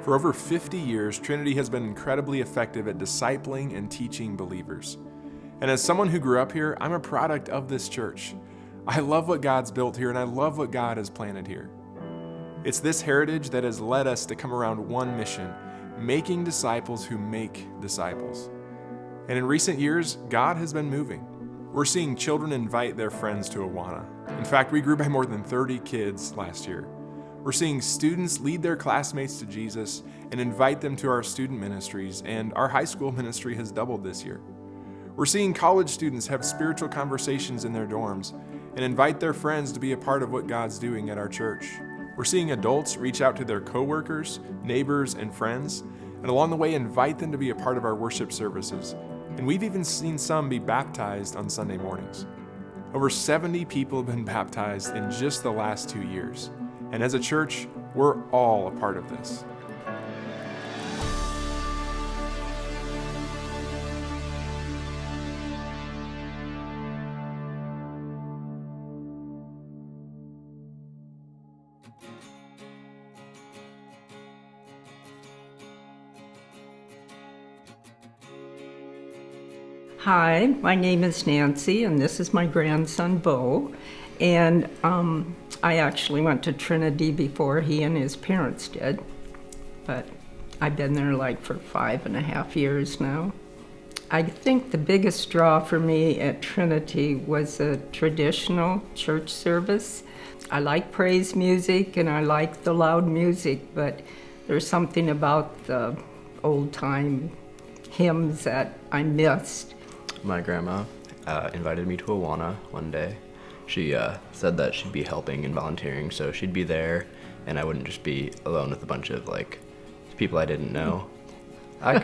For over 50 years, Trinity has been incredibly effective at discipling and teaching believers. And as someone who grew up here, I'm a product of this church. I love what God's built here, and I love what God has planted here. It's this heritage that has led us to come around one mission, making disciples who make disciples. And in recent years, God has been moving. We're seeing children invite their friends to Awana. In fact, we grew by more than 30 kids last year. We're seeing students lead their classmates to Jesus and invite them to our student ministries, and our high school ministry has doubled this year. We're seeing college students have spiritual conversations in their dorms and invite their friends to be a part of what God's doing at our church. We're seeing adults reach out to their coworkers, neighbors, and friends, and along the way invite them to be a part of our worship services. And we've even seen some be baptized on Sunday mornings. Over 70 people have been baptized in just the last 2 years. And as a church, we're all a part of this. Hi, my name is Nancy, and this is my grandson, Bo. And I actually went to Trinity before he and his parents did, but I've been there for 5.5 years now. I think the biggest draw for me at Trinity was a traditional church service. I like praise music and I like the loud music, but there's something about the old-time hymns that I missed. My grandma invited me to Awana one day. She said that she'd be helping and volunteering, so she'd be there, and I wouldn't just be alone with a bunch of people I didn't know. I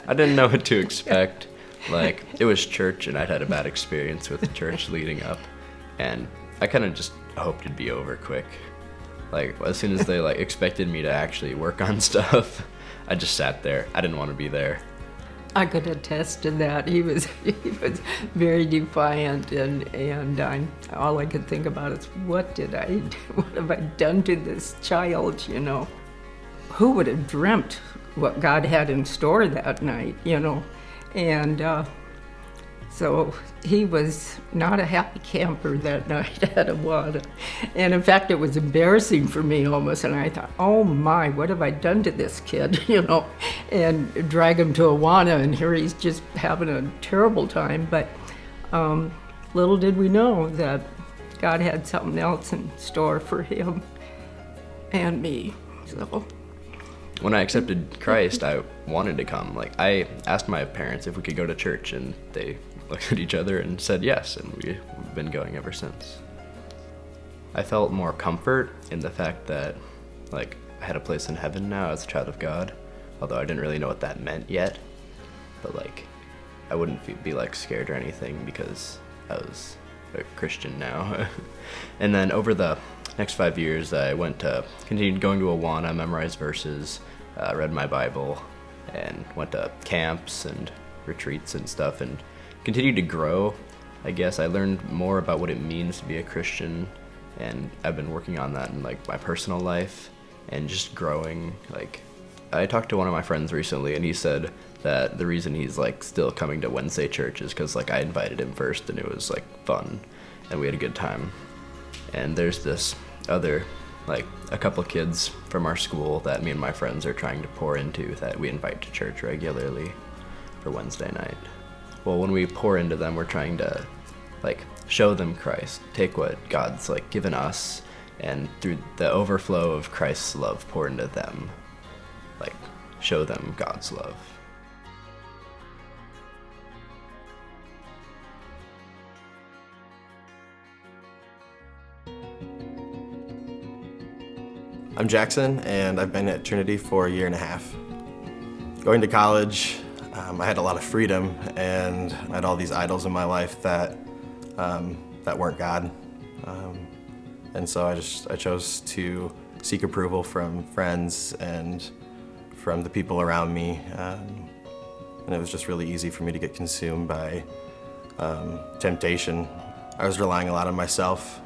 didn't know what to expect. It was church, and I'd had a bad experience with the church leading up, and I kind of just hoped it'd be over quick. As soon as they expected me to actually work on stuff, I just sat there. I didn't want to be there. I could attest to that. He was very defiant, and all I could think about is, what have I done to this child, Who would have dreamt what God had in store that night, And so he was not a happy camper that night at Awana. And in fact, it was embarrassing for me almost. And I thought, oh my, what have I done to this kid, And drag him to Awana, and here he's just having a terrible time. But little did we know that God had something else in store for him and me. So when I accepted Christ, I wanted to come. I asked my parents if we could go to church, and they looked at each other and said yes, and we've been going ever since. I felt more comfort in the fact that, I had a place in heaven now as a child of God, although I didn't really know what that meant yet. But, I wouldn't be, scared or anything because I was a Christian now. And then over the next 5 years, I continued going to Awana, memorized verses, read my Bible, and went to camps and retreats and stuff, and continued to grow. I guess I learned more about what it means to be a Christian, and I've been working on that in my personal life and just growing. I talked to one of my friends recently, and he said that the reason he's still coming to Wednesday church is because I invited him first, and it was fun, and we had a good time. And there's this other a couple kids from our school that me and my friends are trying to pour into, that we invite to church regularly for Wednesday night. Well, when we pour into them, we're trying to show them Christ, take what God's given us, and through the overflow of Christ's love, pour into them, show them God's love. I'm Jackson, and I've been at Trinity for 1.5 years. Going to college, I had a lot of freedom, and I had all these idols in my life that weren't God. And so I chose to seek approval from friends and from the people around me. And it was just really easy for me to get consumed by temptation. I was relying a lot on myself,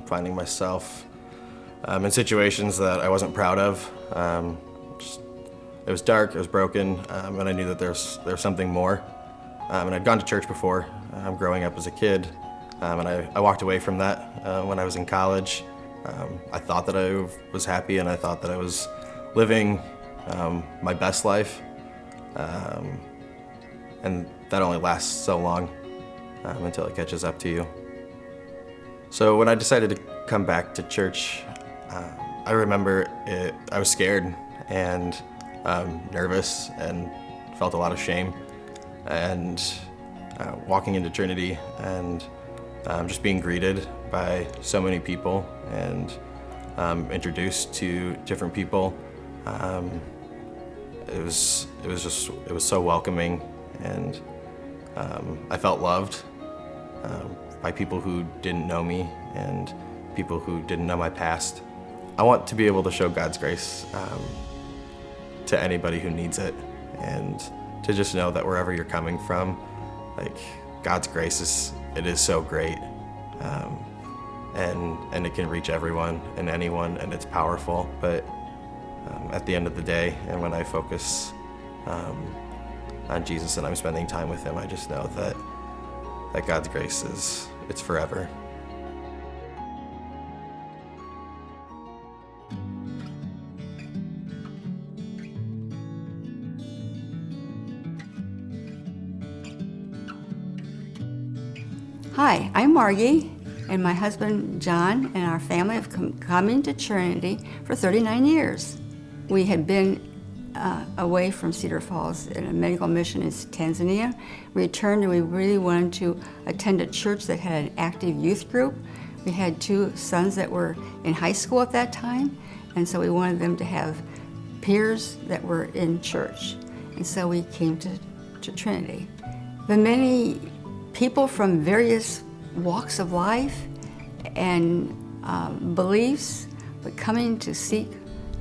finding myself in situations that I wasn't proud of, It was dark, it was broken, and I knew that there was something more. And I'd gone to church before, growing up as a kid, and I walked away from that when I was in college. I thought that I was happy, and I thought that I was living my best life, and that only lasts so long until it catches up to you. So when I decided to come back to church, I remember I was scared and nervous and felt a lot of shame. And walking into Trinity and just being greeted by so many people and introduced to different people, it was so welcoming, and I felt loved by people who didn't know me and people who didn't know my past. I want to be able to show God's grace to anybody who needs it, and to just know that wherever you're coming from, like, God's grace is so great, and it can reach everyone and anyone, and it's powerful. But at the end of the day, and when I focus on Jesus and I'm spending time with Him, I just know that God's grace it's forever. Hi, I'm Margie, and my husband John and our family have come to Trinity for 39 years. We had been away from Cedar Falls in a medical mission in Tanzania. We returned, and we really wanted to attend a church that had an active youth group. We had 2 sons that were in high school at that time, and so we wanted them to have peers that were in church. And so we came to Trinity. The many people from various walks of life and beliefs, but coming to seek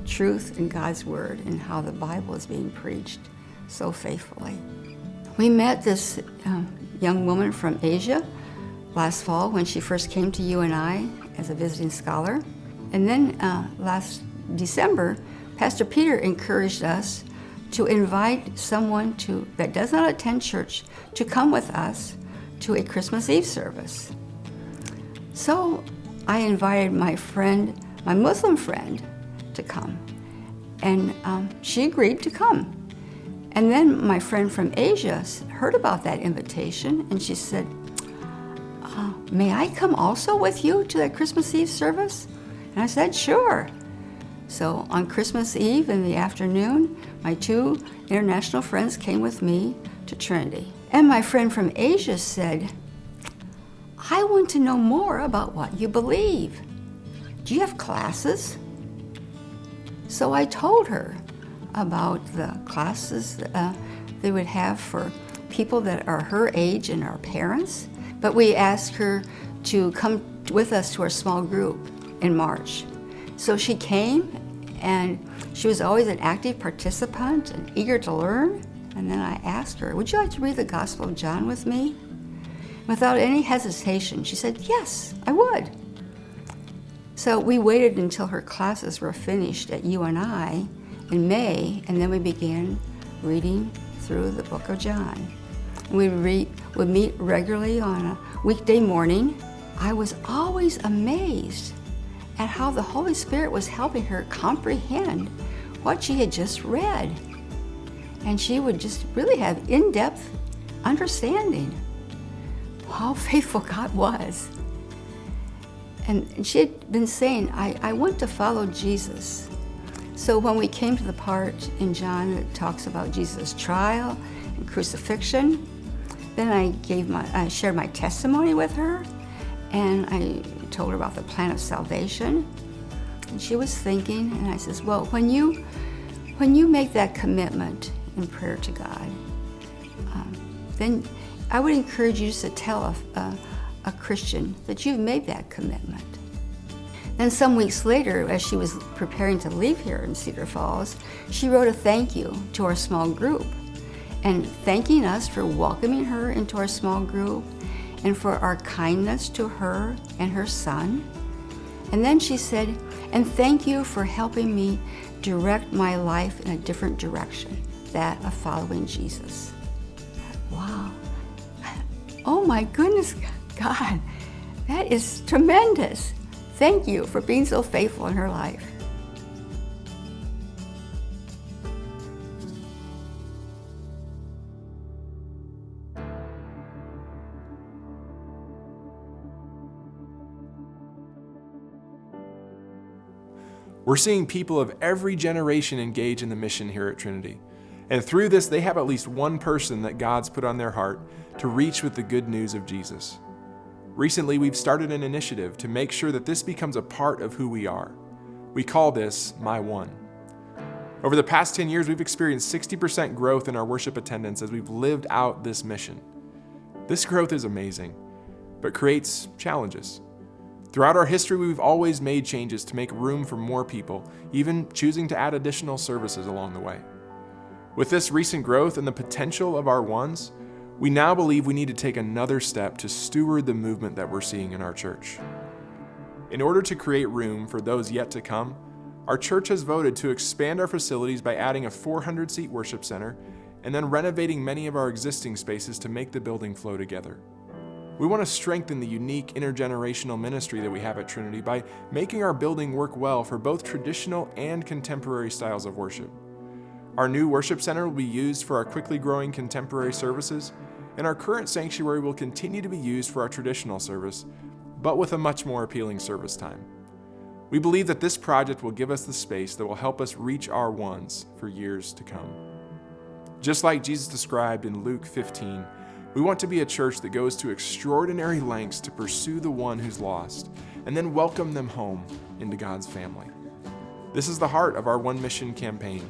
truth in God's Word and how the Bible is being preached so faithfully. We met this young woman from Asia last fall when she first came to UNI as a visiting scholar. And then last December, Pastor Peter encouraged us to invite someone that does not attend church to come with us to a Christmas Eve service. So I invited my Muslim friend, to come, and she agreed to come. And then my friend from Asia heard about that invitation, and she said, may I come also with you to that Christmas Eve service? And I said, sure. So on Christmas Eve in the afternoon, my 2 international friends came with me to Trinity. And my friend from Asia said, I want to know more about what you believe. Do you have classes? So I told her about the classes they would have for people that are her age and our parents. But we asked her to come with us to our small group in March. So she came, and she was always an active participant and eager to learn. And then I asked her, would you like to read the Gospel of John with me? Without any hesitation, she said, yes, I would. So we waited until her classes were finished at UNI in May, and then we began reading through the book of John. We would meet regularly on a weekday morning. I was always amazed at how the Holy Spirit was helping her comprehend what she had just read. And she would just really have in-depth understanding how faithful God was. And she had been saying, I want to follow Jesus. So when we came to the part in John that talks about Jesus' trial and crucifixion, then I shared my testimony with her, and I told her about the plan of salvation. And she was thinking, and I says, well, when you make that commitment in prayer to God, then I would encourage you to tell a Christian that you've made that commitment. Then some weeks later, as she was preparing to leave here in Cedar Falls, she wrote a thank you to our small group, and thanking us for welcoming her into our small group and for our kindness to her and her son. And then she said, and thank you for helping me direct my life in a different direction, that of following Jesus. Wow. Oh my goodness, God, that is tremendous. Thank you for being so faithful in her life. We're seeing people of every generation engage in the mission here at Trinity. And through this, they have at least one person that God's put on their heart to reach with the good news of Jesus. Recently, we've started an initiative to make sure that this becomes a part of who we are. We call this My One. Over the past 10 years, we've experienced 60% growth in our worship attendance as we've lived out this mission. This growth is amazing, but creates challenges. Throughout our history, we've always made changes to make room for more people, even choosing to add additional services along the way. With this recent growth and the potential of our ones, we now believe we need to take another step to steward the movement that we're seeing in our church. In order to create room for those yet to come, our church has voted to expand our facilities by adding a 400-seat worship center and then renovating many of our existing spaces to make the building flow together. We want to strengthen the unique intergenerational ministry that we have at Trinity by making our building work well for both traditional and contemporary styles of worship. Our new worship center will be used for our quickly growing contemporary services, and our current sanctuary will continue to be used for our traditional service, but with a much more appealing service time. We believe that this project will give us the space that will help us reach our ones for years to come. Just like Jesus described in Luke 15, we want to be a church that goes to extraordinary lengths to pursue the one who's lost and then welcome them home into God's family. This is the heart of our One Mission campaign.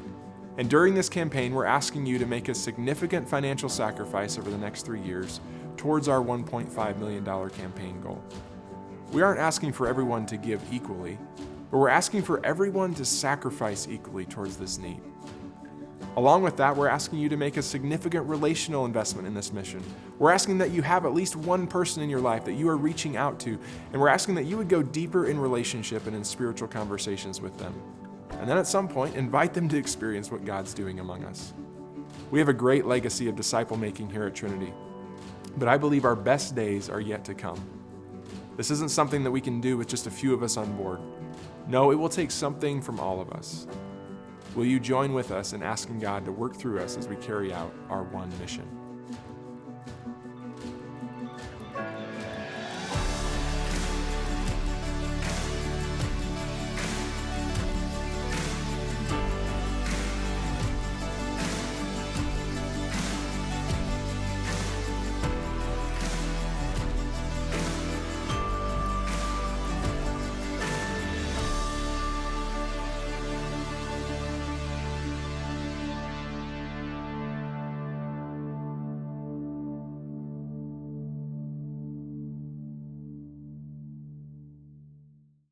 And during this campaign, we're asking you to make a significant financial sacrifice over the next 3 years towards our $1.5 million campaign goal. We aren't asking for everyone to give equally, but we're asking for everyone to sacrifice equally towards this need. Along with that, we're asking you to make a significant relational investment in this mission. We're asking that you have at least one person in your life that you are reaching out to, and we're asking that you would go deeper in relationship and in spiritual conversations with them. And then at some point, invite them to experience what God's doing among us. We have a great legacy of disciple making here at Trinity, but I believe our best days are yet to come. This isn't something that we can do with just a few of us on board. No, it will take something from all of us. Will you join with us in asking God to work through us as we carry out our one mission?